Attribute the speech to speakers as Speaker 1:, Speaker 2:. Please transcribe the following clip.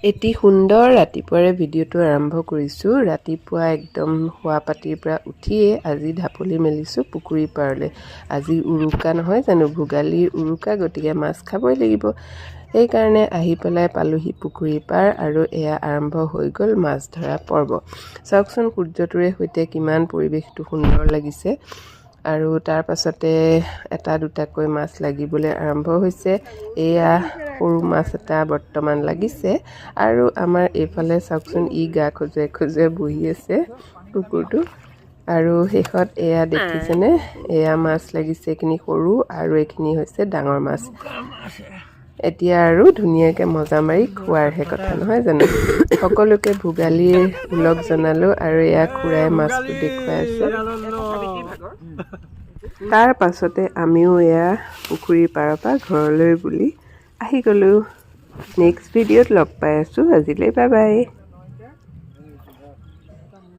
Speaker 1: এটি সুন্দৰ ৰাতিপুৱাৰে ভিডিঅ'টো আৰম্ভ কৰিছোঁ। ৰাতিপুৱা একদম শুৱা পাতিৰ পৰা উঠিয়ে আজি ঢাপলি মেলিছোঁ পুখুৰী পাৰলৈ। আজি উৰুকা নহয় জানো, ভোগালীৰ উৰুকা, গতিকে মাছ খাবই লাগিব। সেইকাৰণে আহি পেলাই পালোহি পুখুৰী পাৰ আৰু এয়া আৰম্ভ হৈ গ'ল মাছ ধৰা পৰ্ব। চাওকচোন সূৰ্যটোৰে সৈতে কিমান পৰিৱেশটো সুন্দৰ লাগিছে। আৰু তাৰ পাছতে এটা দুটাকৈ মাছ লাগিবলৈ আৰম্ভ হৈছে। এয়া সৰু মাছ এটা বৰ্তমান লাগিছে। আৰু আমাৰ এইফালে চাওকচোন ই গা খজুৱাই খজুৱাই বহি আছে কুকুৰটো। আৰু শেষত এয়া দেখিছেনে, এয়া মাছ লাগিছে, এইখিনি সৰু আৰু এইখিনি হৈছে ডাঙৰ মাছ। এতিয়া আৰু ধুনীয়াকৈ মজা মাৰি খোৱাৰহে কথা নহয় জানো। সকলোকে ভোগালীৰ ওলগ জনালোঁ আৰু এয়া খুৰাই মাছটো দেখুৱাই আছে। তাৰ পাছতে আমিও এয়া পুখুৰীৰ পাৰৰ পৰা ঘৰলৈ বুলি আহি গ'লোঁ। নেক্সট ভিডিঅ'ত লগ পাই আছোঁ। আজিলৈ বাই বাই।